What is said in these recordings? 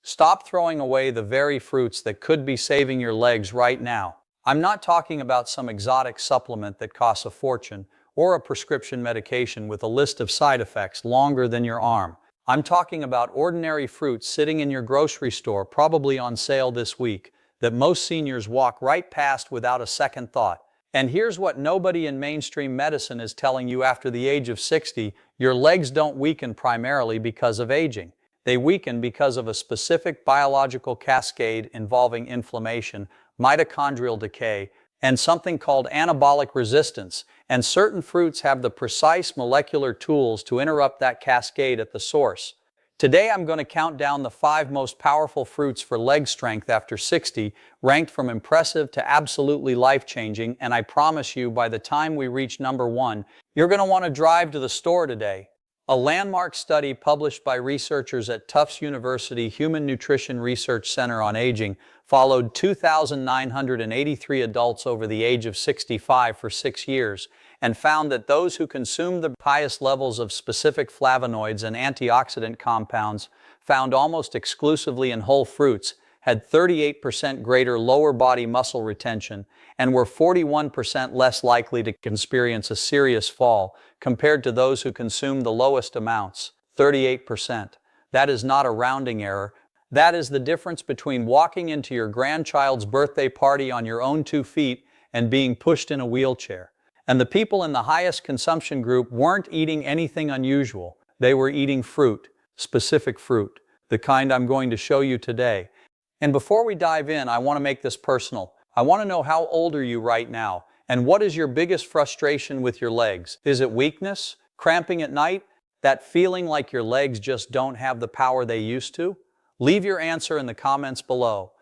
Stop throwing away the very fruits that could be saving your legs right now. I'm not talking about some exotic supplement that costs a fortune or a prescription medication with a list of side effects longer than your arm. I'm talking about ordinary fruits sitting in your grocery store, probably on sale this week, that most seniors walk right past without a second thought. And here's what nobody in mainstream medicine is telling you: after the age of 60, your legs don't weaken primarily because of aging. They weaken because of a specific biological cascade involving inflammation, mitochondrial decay, and something called anabolic resistance. And certain fruits have the precise molecular tools to interrupt that cascade at the source. Today I'm going to count down the 5 most powerful fruits for leg strength after 60, ranked from impressive to absolutely life-changing, and I promise you by the time we reach number 1, you're going to want to drive to the store today. A landmark study published by researchers at Tufts University Human Nutrition Research Center on Aging followed 2,983 adults over the age of 65 for 6 years and found that those who consumed the highest levels of specific flavonoids and antioxidant compounds found almost exclusively in whole fruits had 38% greater lower body muscle retention and were 41% less likely to experience a serious fall compared to those who consumed the lowest amounts, 38%. That is not a rounding error. That is the difference between walking into your grandchild's birthday party on your own 2 feet and being pushed in a wheelchair. And the people in the highest consumption group weren't eating anything unusual. They were eating fruit, specific fruit, the kind I'm going to show you today. And before we dive in, I want to make this personal. I want to know, how old are you right now? And what is your biggest frustration with your legs? Is it weakness? Cramping at night? That feeling like your legs just don't have the power they used to? Leave your answer in the comments below.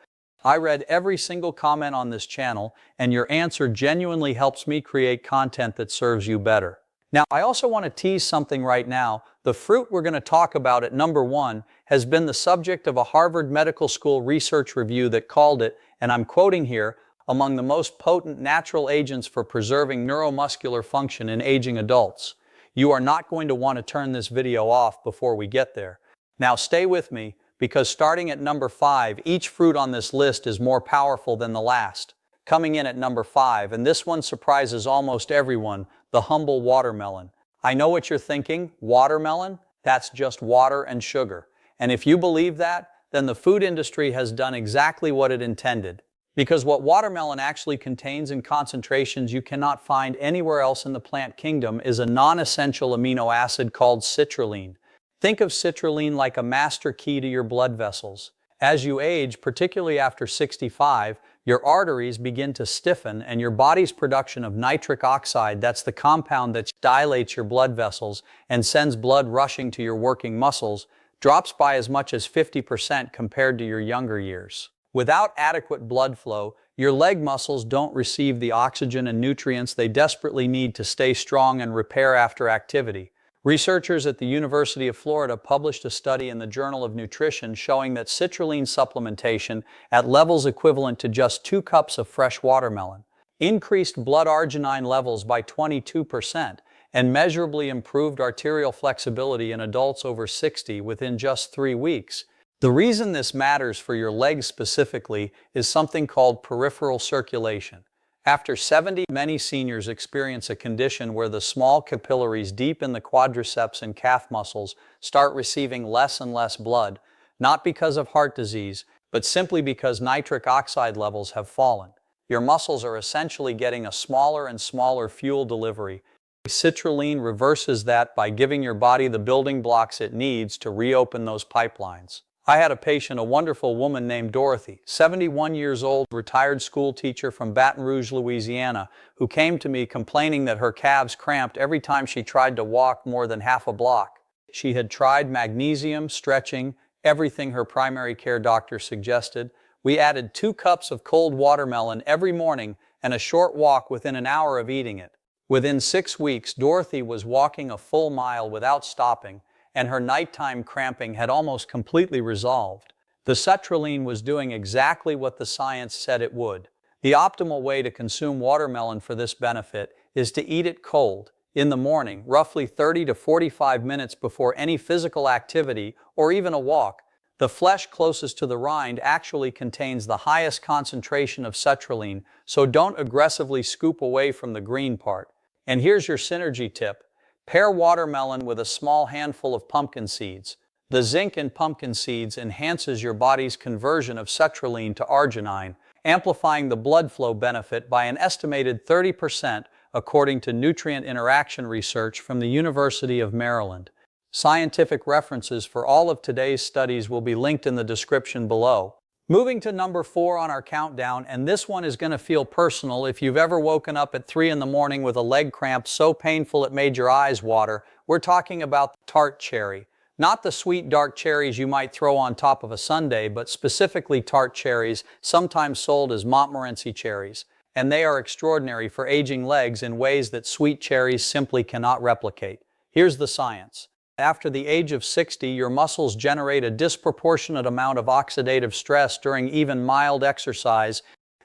I read every single comment on this channel, and your answer genuinely helps me create content that serves you better. Now, I also want to tease something right now. The fruit we're going to talk about at number 1 has been the subject of a Harvard Medical School research review that called it, and I'm quoting here, among the most potent natural agents for preserving neuromuscular function in aging adults. You are not going to want to turn this video off before we get there. Now stay with me, because starting at number 5, each fruit on this list is more powerful than the last. Coming in at number 5, and this one surprises almost everyone, the humble watermelon. I know what you're thinking: watermelon? That's just water and sugar. And if you believe that, then the food industry has done exactly what it intended. Because what watermelon actually contains in concentrations you cannot find anywhere else in the plant kingdom is a non-essential amino acid called citrulline. Think of citrulline like a master key to your blood vessels. As you age, particularly after 65, your arteries begin to stiffen and your body's production of nitric oxide, that's the compound that dilates your blood vessels and sends blood rushing to your working muscles, drops by as much as 50% compared to your younger years. Without adequate blood flow, your leg muscles don't receive the oxygen and nutrients they desperately need to stay strong and repair after activity. Researchers at the University of Florida published a study in the Journal of Nutrition showing that citrulline supplementation at levels equivalent to just 2 cups of fresh watermelon increased blood arginine levels by 22% and measurably improved arterial flexibility in adults over 60 within just 3 weeks. The reason this matters for your legs specifically is something called peripheral circulation. After 70, many seniors experience a condition where the small capillaries deep in the quadriceps and calf muscles start receiving less and less blood, not because of heart disease, but simply because nitric oxide levels have fallen. Your muscles are essentially getting a smaller and smaller fuel delivery. Citrulline reverses that by giving your body the building blocks it needs to reopen those pipelines. I had a patient, a wonderful woman named Dorothy, 71 years old, retired school teacher from Baton Rouge, Louisiana, who came to me complaining that her calves cramped every time she tried to walk more than half a block. She had tried magnesium, stretching, everything her primary care doctor suggested. We added 2 cups of cold watermelon every morning and a short walk within an hour of eating it. Within 6 weeks, Dorothy was walking a full mile without stopping, and her nighttime cramping had almost completely resolved. The citrulline was doing exactly what the science said it would. The optimal way to consume watermelon for this benefit is to eat it cold, in the morning, roughly 30 to 45 minutes before any physical activity or even a walk. The flesh closest to the rind actually contains the highest concentration of citrulline, so don't aggressively scoop away from the green part. And here's your synergy tip. Pair watermelon with a small handful of pumpkin seeds. The zinc in pumpkin seeds enhances your body's conversion of citrulline to arginine, amplifying the blood flow benefit by an estimated 30%, according to nutrient interaction research from the University of Maryland. Scientific references for all of today's studies will be linked in the description below. Moving to number 4 on our countdown, and this one is going to feel personal if you've ever woken up at 3 in the morning with a leg cramp so painful it made your eyes water. We're talking about the Tart cherry. Not the sweet dark cherries you might throw on top of a sundae, but specifically Tart cherries, sometimes sold as Montmorency cherries. And they are extraordinary for aging legs in ways that sweet cherries simply cannot replicate. Here's the science. After the age of 60, your muscles generate a disproportionate amount of oxidative stress during even mild exercise.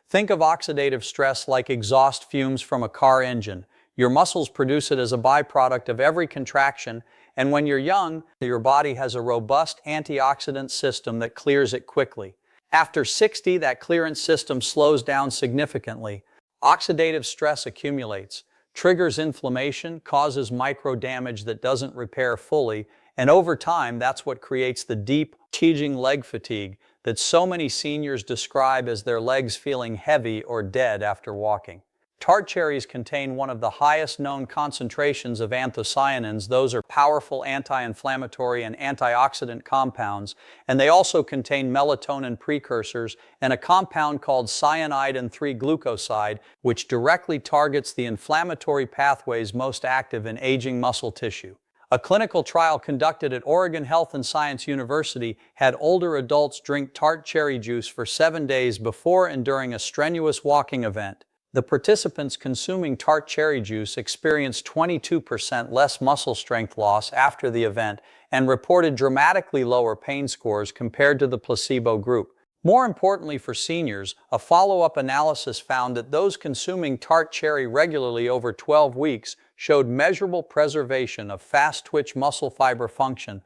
Think of oxidative stress like exhaust fumes from a car engine. Your muscles produce it as a byproduct of every contraction, and when you're young, your body has a robust antioxidant system that clears it quickly. After 60, that clearance system slows down significantly. Oxidative stress accumulates, triggers inflammation, causes micro damage that doesn't repair fully, and over time, that's what creates the deep, teaching leg fatigue that so many seniors describe as their legs feeling heavy or dead after walking. Tart cherries contain one of the highest known concentrations of anthocyanins. Those are powerful anti-inflammatory and antioxidant compounds, and they also contain melatonin precursors and a compound called cyanide 3-glucoside, which directly targets the inflammatory pathways most active in aging muscle tissue. A clinical trial conducted at Oregon Health and Science University had older adults drink Tart cherry juice for 7 days before and during a strenuous walking event. The participants consuming Tart cherry juice experienced 22% less muscle strength loss after the event and reported dramatically lower pain scores compared to the placebo group. More importantly for seniors, a follow-up analysis found that those consuming Tart cherry regularly over 12 weeks showed measurable preservation of fast-twitch muscle fiber function.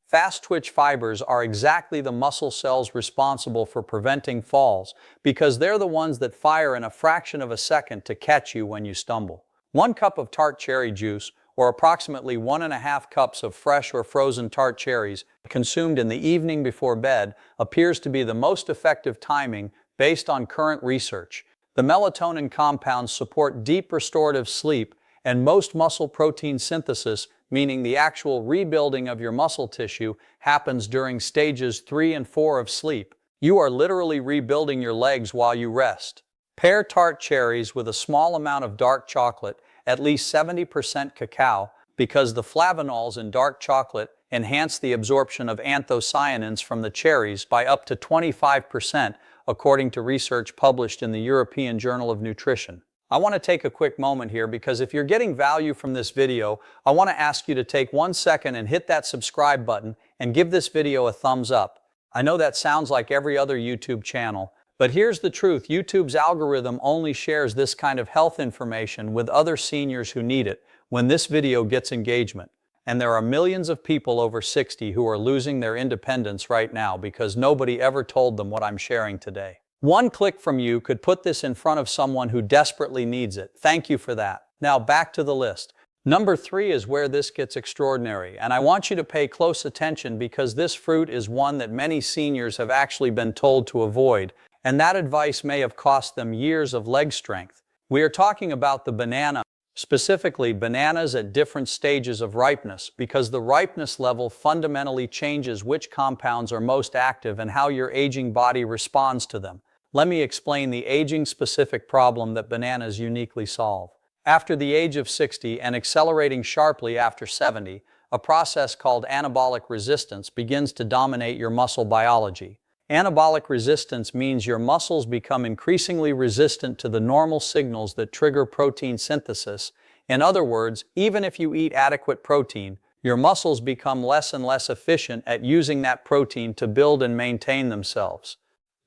Fast-twitch fibers are exactly the muscle cells responsible for preventing falls because they're the ones that fire in a fraction of a second to catch you when you stumble. 1 cup of Tart cherry juice, or approximately 1.5 cups of fresh or frozen Tart cherries, consumed in the evening before bed, appears to be the most effective timing based on current research. The melatonin compounds support deep restorative sleep, and most muscle protein synthesis, meaning the actual rebuilding of your muscle tissue, happens during stages 3 and 4 of sleep. You are literally rebuilding your legs while you rest. Pair Tart cherries with a small amount of dark chocolate, at least 70% cacao, because the flavanols in dark chocolate enhance the absorption of anthocyanins from the cherries by up to 25%, according to research published in the European Journal of Nutrition. I want to take a quick moment here because if you're getting value from this video, I want to ask you to take 1 second and hit that subscribe button and give this video a thumbs up. I know that sounds like every other YouTube channel, but here's the truth. YouTube's algorithm only shares this kind of health information with other seniors who need it when this video gets engagement. And there are millions of people over 60 who are losing their independence right now because nobody ever told them what I'm sharing today. 1 click from you could put this in front of someone who desperately needs it. Thank you for that. Now back to the list. Number 3 is where this gets extraordinary, and I want you to pay close attention because this fruit is one that many seniors have actually been told to avoid, and that advice may have cost them years of leg strength. We are talking about the banana, specifically bananas at different stages of ripeness, because the ripeness level fundamentally changes which compounds are most active and how your aging body responds to them. Let me explain the aging-specific problem that bananas uniquely solve. After the age of 60 and accelerating sharply after 70, a process called anabolic resistance begins to dominate your muscle biology. Anabolic resistance means your muscles become increasingly resistant to the normal signals that trigger protein synthesis. In other words, even if you eat adequate protein, your muscles become less and less efficient at using that protein to build and maintain themselves.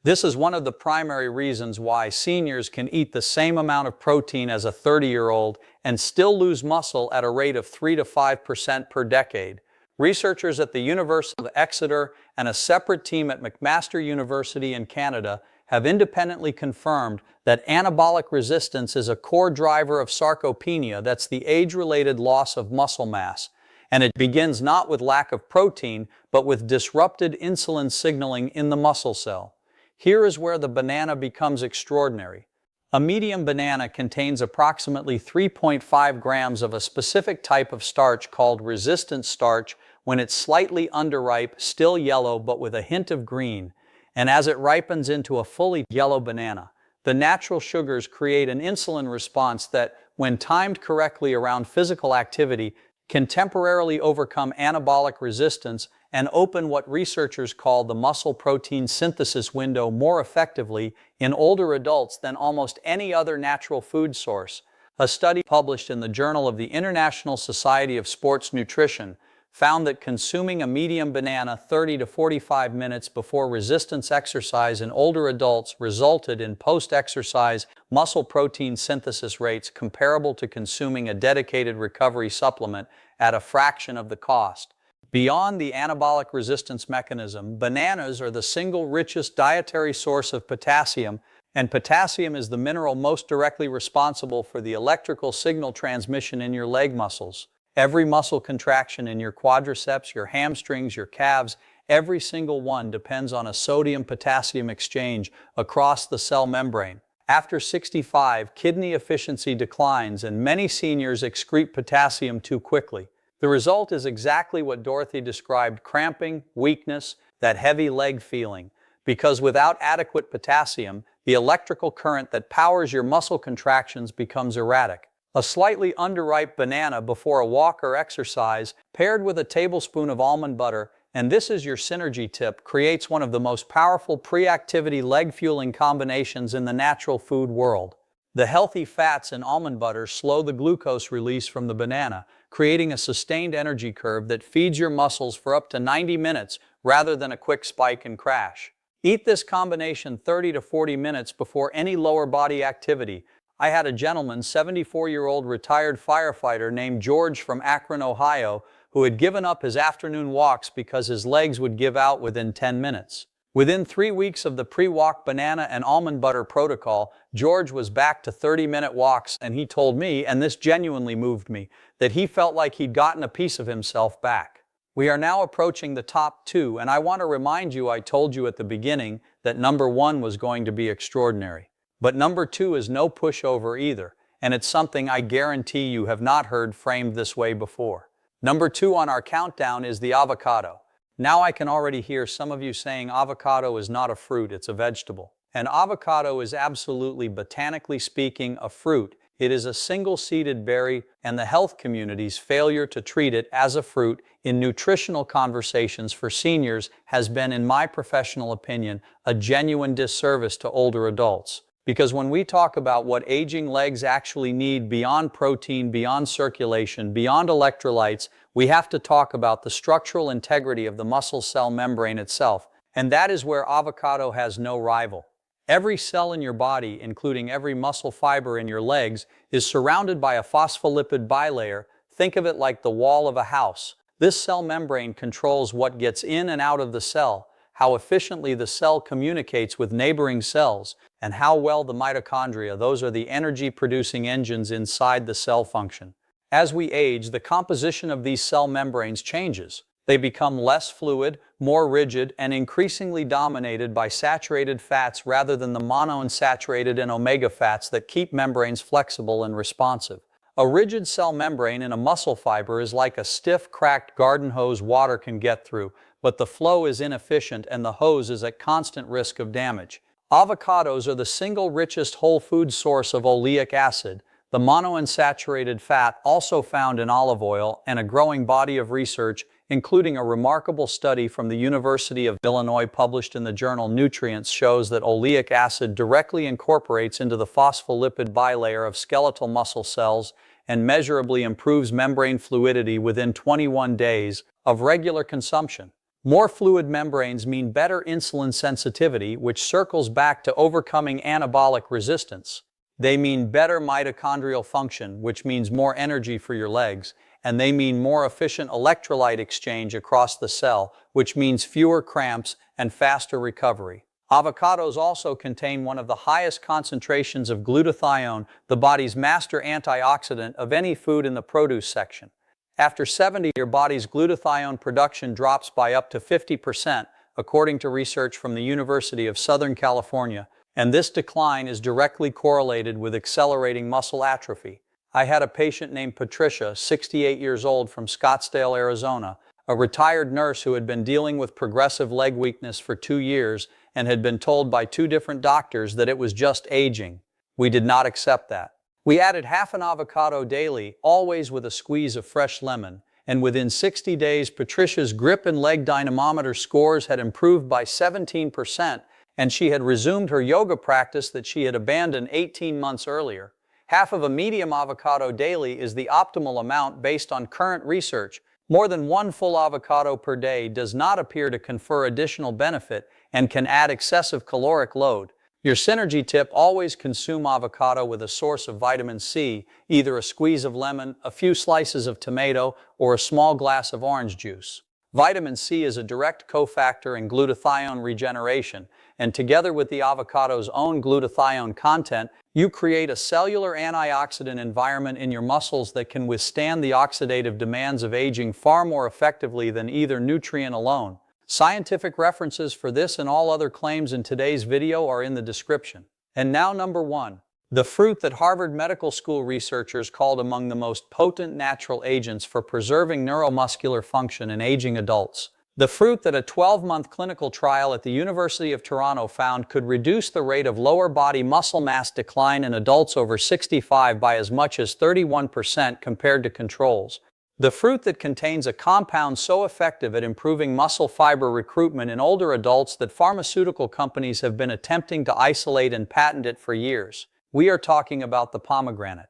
This is one of the primary reasons why seniors can eat the same amount of protein as a 30-year-old and still lose muscle at a rate of 3 to 5% per decade. Researchers at the University of Exeter and a separate team at McMaster University in Canada have independently confirmed that anabolic resistance is a core driver of sarcopenia, that's the age-related loss of muscle mass, and it begins not with lack of protein, but with disrupted insulin signaling in the muscle cell. Here is where the banana becomes extraordinary. A medium banana contains approximately 3.5 grams of a specific type of starch called resistant starch when it's slightly underripe, still yellow but with a hint of green. And as it ripens into a fully yellow banana, the natural sugars create an insulin response that, when timed correctly around physical activity, can temporarily overcome anabolic resistance and open what researchers call the muscle protein synthesis window more effectively in older adults than almost any other natural food source. A study published in the Journal of the International Society of Sports Nutrition found that consuming a medium banana 30 to 45 minutes before resistance exercise in older adults resulted in post-exercise muscle protein synthesis rates comparable to consuming a dedicated recovery supplement at a fraction of the cost. Beyond the anabolic resistance mechanism, bananas are the single richest dietary source of potassium, and potassium is the mineral most directly responsible for the electrical signal transmission in your leg muscles. Every muscle contraction in your quadriceps, your hamstrings, your calves, every single one depends on a sodium-potassium exchange across the cell membrane. After 65, kidney efficiency declines and many seniors excrete potassium too quickly. The result is exactly what Dorothy described: cramping, weakness, that heavy leg feeling. Because without adequate potassium, the electrical current that powers your muscle contractions becomes erratic. A slightly underripe banana before a walk or exercise, paired with a tablespoon of almond butter, and this is your synergy tip, creates one of the most powerful pre-activity leg-fueling combinations in the natural food world. The healthy fats in almond butter slow the glucose release from the banana, creating a sustained energy curve that feeds your muscles for up to 90 minutes rather than a quick spike and crash. Eat this combination 30 to 40 minutes before any lower body activity. I had a gentleman, 74-year-old retired firefighter named George from Akron, Ohio, who had given up his afternoon walks because his legs would give out within 10 minutes. Within 3 weeks of the pre-walk banana and almond butter protocol, George was back to 30-minute walks, and he told me, and this genuinely moved me, that he felt like he'd gotten a piece of himself back. We are now approaching the top 2, and I want to remind you I told you at the beginning that number 1 was going to be extraordinary. But number 2 is no pushover either, and it's something I guarantee you have not heard framed this way before. Number 2 on our countdown is the avocado. Now I can already hear some of you saying avocado is not a fruit, it's a vegetable. An avocado is absolutely, botanically speaking, a fruit. It is a single-seeded berry, and the health community's failure to treat it as a fruit in nutritional conversations for seniors has been, in my professional opinion, a genuine disservice to older adults. Because when we talk about what aging legs actually need beyond protein, beyond circulation, beyond electrolytes, we have to talk about the structural integrity of the muscle cell membrane itself, and that is where avocado has no rival. Every cell in your body, including every muscle fiber in your legs, is surrounded by a phospholipid bilayer. Think of it like the wall of a house. This cell membrane controls what gets in and out of the cell, how efficiently the cell communicates with neighboring cells, and how well the mitochondria, those are the energy-producing engines inside the cell, function. As we age, the composition of these cell membranes changes. They become less fluid, more rigid, and increasingly dominated by saturated fats rather than the monounsaturated and omega fats that keep membranes flexible and responsive. A rigid cell membrane in a muscle fiber is like a stiff, cracked garden hose water can get through, but the flow is inefficient and the hose is at constant risk of damage. Avocados are the single richest whole food source of oleic acid, the monounsaturated fat also found in olive oil, and a growing body of research, including a remarkable study from the University of Illinois published in the journal Nutrients, shows that oleic acid directly incorporates into the phospholipid bilayer of skeletal muscle cells and measurably improves membrane fluidity within 21 days of regular consumption. More fluid membranes mean better insulin sensitivity, which circles back to overcoming anabolic resistance. They mean better mitochondrial function, which means more energy for your legs. and they mean more efficient electrolyte exchange across the cell, which means fewer cramps and faster recovery. Avocados also contain one of the highest concentrations of glutathione, the body's master antioxidant, of any food in the produce section. After 70, your body's glutathione production drops by up to 50%, according to research from the University of Southern California, and this decline is directly correlated with accelerating muscle atrophy. I had a patient named Patricia, 68 years old, from Scottsdale, Arizona, a retired nurse who had been dealing with progressive leg weakness for 2 years and had been told by 2 different doctors that it was just aging. We did not accept that. We added half an avocado daily, always with a squeeze of fresh lemon, and within 60 days, Patricia's grip and leg dynamometer scores had improved by 17%, and she had resumed her yoga practice that she had abandoned 18 months earlier. Half of a medium avocado daily is the optimal amount based on current research. More than 1 full avocado per day does not appear to confer additional benefit and can add excessive caloric load. Your synergy tip: always consume avocado with a source of vitamin C, either a squeeze of lemon, a few slices of tomato, or a small glass of orange juice. Vitamin C is a direct cofactor in glutathione regeneration, and together with the avocado's own glutathione content, you create a cellular antioxidant environment in your muscles that can withstand the oxidative demands of aging far more effectively than either nutrient alone. Scientific references for this and all other claims in today's video are in the description. And now, number 1. The fruit that Harvard Medical School researchers called among the most potent natural agents for preserving neuromuscular function in aging adults. The fruit that a 12-month clinical trial at the University of Toronto found could reduce the rate of lower body muscle mass decline in adults over 65 by as much as 31% compared to controls. The fruit that contains a compound so effective at improving muscle fiber recruitment in older adults that pharmaceutical companies have been attempting to isolate and patent it for years. We are talking about the pomegranate.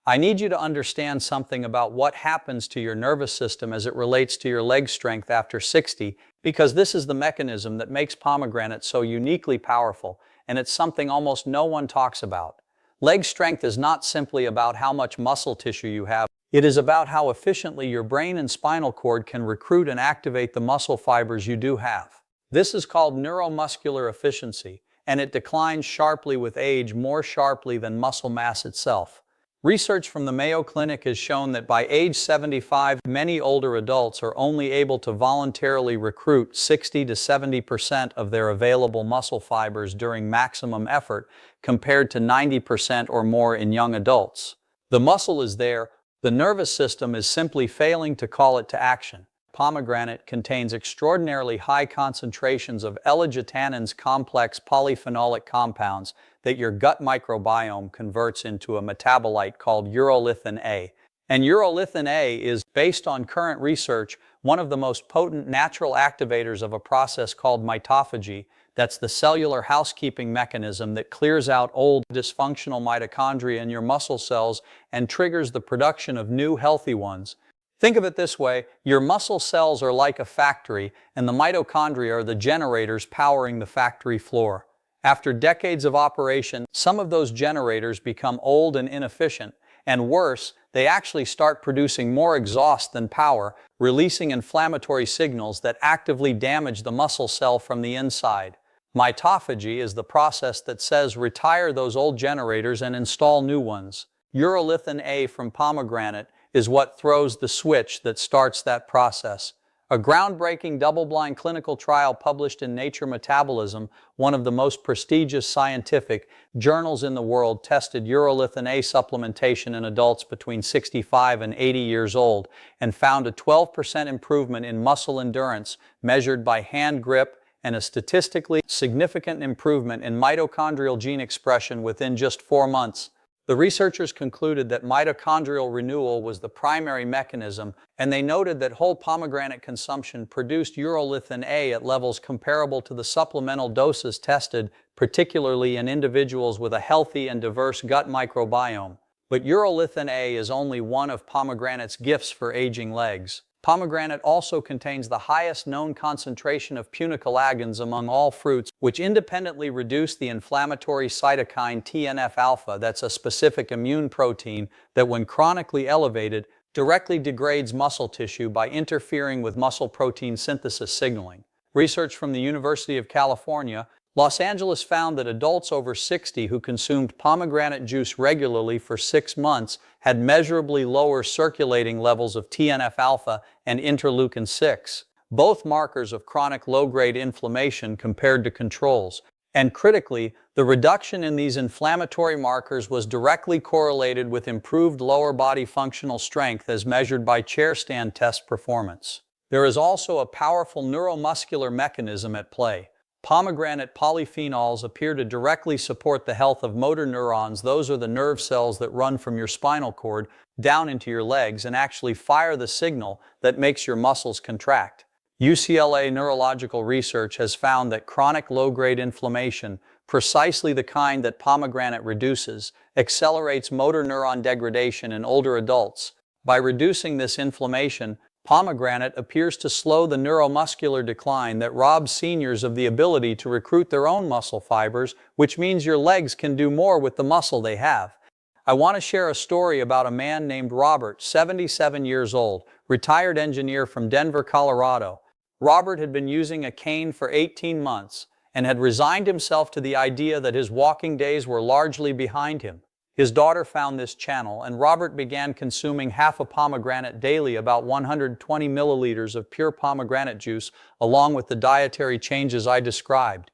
I need you to understand something about what happens to your nervous system as it relates to your leg strength after 60, because this is the mechanism that makes pomegranate so uniquely powerful, and it's something almost no one talks about. Leg strength is not simply about how much muscle tissue you have. It is about how efficiently your brain and spinal cord can recruit and activate the muscle fibers you do have. This is called neuromuscular efficiency, and it declines sharply with age, more sharply than muscle mass itself. Research from the Mayo Clinic has shown that by age 75, many older adults are only able to voluntarily recruit 60 to 70% of their available muscle fibers during maximum effort, compared to 90% or more in young adults. The muscle is there, the nervous system is simply failing to call it to action. Pomegranate contains extraordinarily high concentrations of L-glutathione complex polyphenolic compounds that your gut microbiome converts into a metabolite called urolithin A. And urolithin A is, based on current research, one of the most potent natural activators of a process called mitophagy. That's the cellular housekeeping mechanism that clears out old, dysfunctional mitochondria in your muscle cells and triggers the production of new, healthy ones. Think of it this way: your muscle cells are like a factory, and the mitochondria are the generators powering the factory floor. After decades of operation, some of those generators become old and inefficient, and worse, they actually start producing more exhaust than power, releasing inflammatory signals that actively damage the muscle cell from the inside. Mitophagy is the process that says retire those old generators and install new ones. Urolithin A from pomegranate is what throws the switch that starts that process. A groundbreaking double-blind clinical trial published in Nature Metabolism, one of the most prestigious scientific journals in the world, tested urolithin A supplementation in adults between 65 and 80 years old and found a 12% improvement in muscle endurance measured by hand grip and a statistically significant improvement in mitochondrial gene expression within just 4 months. The researchers concluded that mitochondrial renewal was the primary mechanism, and they noted that whole pomegranate consumption produced urolithin A at levels comparable to the supplemental doses tested, particularly in individuals with a healthy and diverse gut microbiome. But urolithin A is only one of pomegranate's gifts for aging legs. Pomegranate also contains the highest known concentration of punicalagins among all fruits, which independently reduce the inflammatory cytokine TNF-alpha. That's a specific immune protein that, when chronically elevated, directly degrades muscle tissue by interfering with muscle protein synthesis signaling. Research from the University of California, Los Angeles found that adults over 60 who consumed pomegranate juice regularly for 6 months had measurably lower circulating levels of TNF-alpha and interleukin-6, both markers of chronic low-grade inflammation compared to controls. And critically, the reduction in these inflammatory markers was directly correlated with improved lower body functional strength as measured by chair stand test performance. There is also a powerful neuromuscular mechanism at play. Pomegranate polyphenols appear to directly support the health of motor neurons. Those are the nerve cells that run from your spinal cord down into your legs and actually fire the signal that makes your muscles contract. UCLA neurological research has found that chronic low-grade inflammation, precisely the kind that pomegranate reduces, accelerates motor neuron degradation in older adults. By reducing this inflammation, pomegranate appears to slow the neuromuscular decline that robs seniors of the ability to recruit their own muscle fibers, which means your legs can do more with the muscle they have. I want to share a story about a man named Robert, 77 years old, retired engineer from Denver, Colorado. Robert had been using a cane for 18 months and had resigned himself to the idea that his walking days were largely behind him. His daughter found this channel, and Robert began consuming half a pomegranate daily, about 120 milliliters of pure pomegranate juice, along with the dietary changes I described.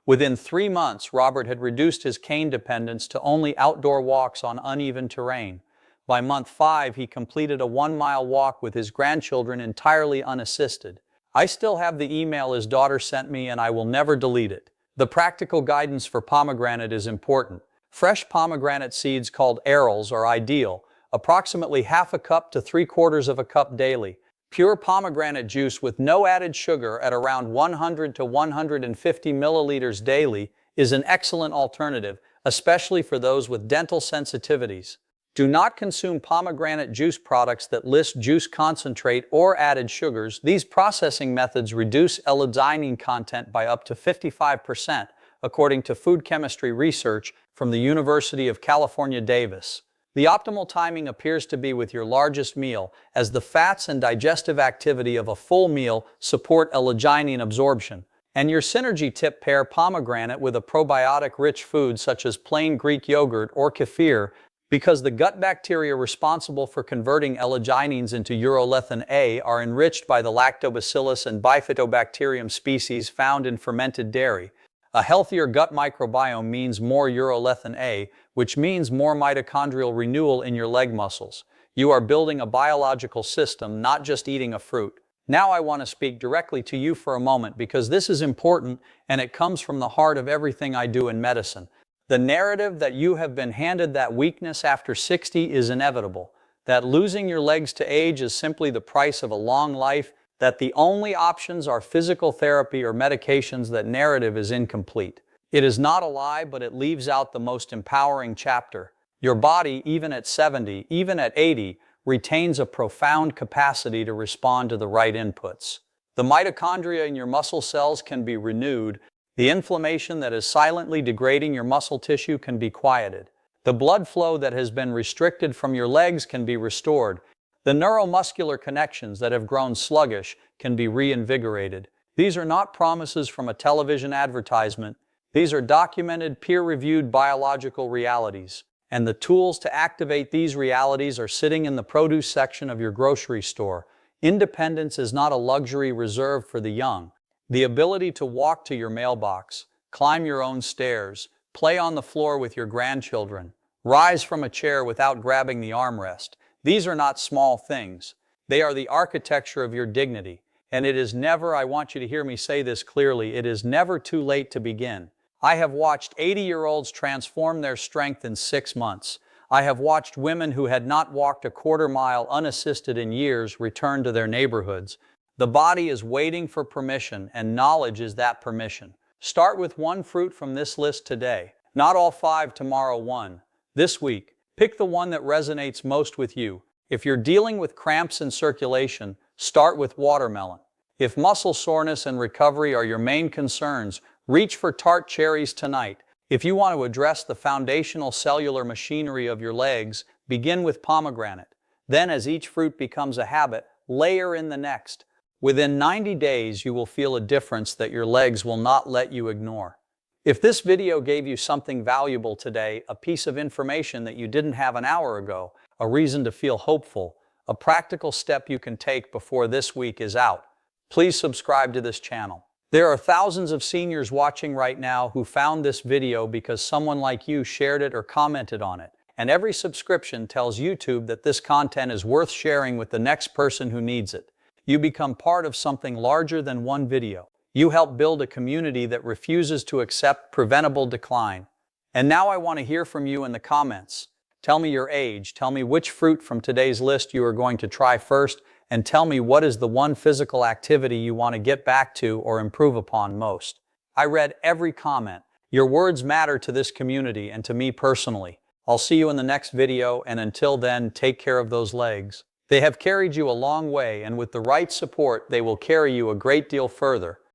Within 3 months, Robert had reduced his cane dependence to only outdoor walks on uneven terrain. By month 5, he completed a 1-mile walk with his grandchildren entirely unassisted. I still have the email his daughter sent me, and I will never delete it. The practical guidance for pomegranate is important. Fresh pomegranate seeds called arils are ideal, approximately half a cup to 3/4 of a cup daily. Pure pomegranate juice with no added sugar at around 100 to 150 milliliters daily is an excellent alternative, especially for those with dental sensitivities. Do not consume pomegranate juice products that list juice concentrate or added sugars. These processing methods reduce L-theanine content by up to 55%, according to food chemistry research from the University of California, Davis. The optimal timing appears to be with your largest meal, as the fats and digestive activity of a full meal support L-theanine absorption. And your synergy tip: pair pomegranate with a probiotic-rich food such as plain Greek yogurt or kefir, because the gut bacteria responsible for converting L-theanines into urolectin A are enriched by the lactobacillus and bifidobacterium species found in fermented dairy. A healthier gut microbiome means more urolectin A, which means more mitochondrial renewal in your leg muscles. You are building a biological system, not just eating a fruit. Now I want to speak directly to you for a moment, because this is important and it comes from the heart of everything I do in medicine. The narrative that you have been handed that weakness after 60 is inevitable, that losing your legs to age is simply the price of a long life, that the only options are physical therapy or medications. That narrative is incomplete. It is not a lie, but it leaves out the most empowering chapter. Your body, even at 70, even at 80, retains a profound capacity to respond to the right inputs. The mitochondria in your muscle cells can be renewed. The inflammation that is silently degrading your muscle tissue can be quieted. The blood flow that has been restricted from your legs can be restored. The neuromuscular connections that have grown sluggish can be reinvigorated. These are not promises from a television advertisement. These are documented, peer-reviewed biological realities. And the tools to activate these realities are sitting in the produce section of your grocery store. Independence is not a luxury reserved for the young. The ability to walk to your mailbox, climb your own stairs, play on the floor with your grandchildren, rise from a chair without grabbing the armrest. These are not small things. They are the architecture of your dignity. And it is never, I want you to hear me say this clearly, it is never too late to begin. I have watched 80-year-olds transform their strength in 6 months. I have watched women who had not walked a quarter mile unassisted in years return to their neighborhoods. The body is waiting for permission, and knowledge is that permission. Start with one fruit from this list today. Not all 5 tomorrow, one. This week, pick the one that resonates most with you. If you're dealing with cramps and circulation, start with watermelon. If muscle soreness and recovery are your main concerns, reach for Tart cherries tonight. If you want to address the foundational cellular machinery of your legs, begin with pomegranate. Then, as each fruit becomes a habit, layer in the next. Within 90 days, you will feel a difference that your legs will not let you ignore. If this video gave you something valuable today, a piece of information that you didn't have an hour ago, a reason to feel hopeful, a practical step you can take before this week is out, please subscribe to this channel. There are thousands of seniors watching right now who found this video because someone like you shared it or commented on it. And every subscription tells YouTube that this content is worth sharing with the next person who needs it. You become part of something larger than one video. You help build a community that refuses to accept preventable decline. And now I want to hear from you in the comments. Tell me your age, tell me which fruit from today's list you are going to try first, and tell me what is the one physical activity you want to get back to or improve upon most. I read every comment. Your words matter to this community and to me personally. I'll see you in the next video, and until then, take care of those legs. They have carried you a long way, and with the right support, they will carry you a great deal further.